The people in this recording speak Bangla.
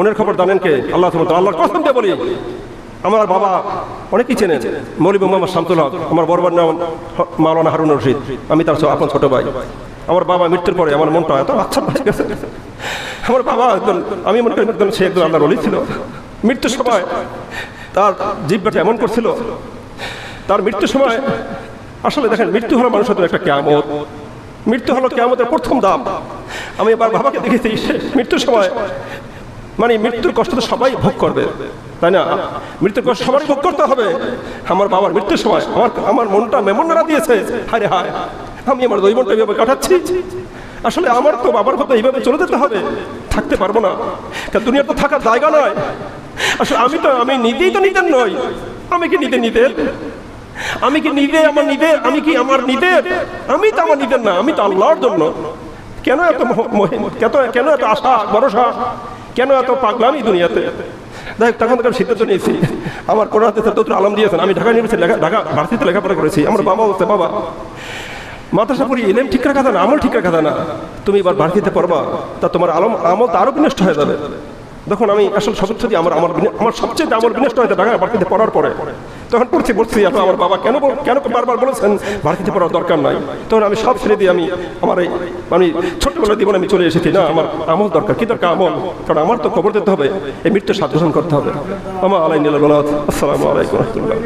মনের খবর জানেন কে? আল্লাহ সুবহানাহু আল্লাহর কসম দিয়ে বলি, আমার বাবা অনেকেই চেনেন, মৌলভী মোহাম্মদ শামসুল হক, আমার বড় নাম মাওলানা হারুন রশিদ, আমি তার আপন ছোট ভাই। আমার বাবা মৃত্যুর পরে আমার মনটা এত আচ্ছা হয়ে গেছে। আমার বাবা একজন, আমি মনে করি একজন, সে একজন আল্লাহর ওলি ছিল। মৃত্যুর সময় তার জিহ্বাটা এমন করছিল, তার মৃত্যুর সময় আসলে দেখেন, মৃত্যু হলো মানুষের একটা কিয়ামত, মৃত্যু হলো কিয়ামতের প্রথম ধাপ। আমি এবার বাবাকে দেখেছি মৃত্যুর সময়, মানে মৃত্যুর কষ্ট তো সবাই ভোগ করবে, তাই না? মৃত্যুর কষ্ট সবারই ভোগ করতে হবে। আমার বাবার মৃত্যুর সময় আমার মনটা মেমন নাড়া দিয়েছে, হায় হায় আমি আমার দৈবনটা এইভাবে কাটাচ্ছি। আসলে আমার তো বাবার কথা এইভাবে চলে যেতে হবে, থাকতে পারবো না, কারণ দুনিয়ার তো থাকার জায়গা নয়। আসলে আমি নিজেই তো নিজের নই। আমি কি নিজের? আমি কি নিজে আমার নিজের? আমি কি আমার নিজের? আমি তো আমার নিজের না, আমি তো আল্লাহর জন্য। কেন এত কেন এত আশা ভরসা, কেন এত পাগলামি দুনিয়াতে? দেখ, তখন থেকে সিদ্ধান্ত নিয়েছি, আমার কোরআন আলম দিয়েছেন, আমি ঢাকা ইউনিভার্সিটি ঢাকা ভার্সিটিতে লেখাপড়া করেছি। আমার বাবা বলছে, বাবা মাদ্রাসা পড়ি, এলেম ঠিক রাখা না, আমল ঠিক রাখা না, তুমি এবার ভার্সিটিতে পড়বা, তা তোমার আমল তো আরো বিনষ্ট হয়ে যাবে। দেখুন, আমি আসলে সবচেয়ে আমার সবচেয়ে আমল বিনষ্ট হয়েছে ঢাকা ভার্সিটিতে পড়ার পরে। তখন বলছি আমার বাবা কেন বারবার বলেছেন ভার্সিটিতে পড়ার দরকার নাই। তখন আমি সব ছেড়ে দিয়ে আমি ছোট্টবেলার জীবনে আমি চলে এসেছি, না আমার আমল দরকার। কি দরকার? আমল। কারণ আমার তো কবর দিতে হবে, এই মৃত্যুর স্বাদ গ্রহণ করতে হবে। আসসালামু আলাইকুম ওয়া রাহমাতুল্লাহ।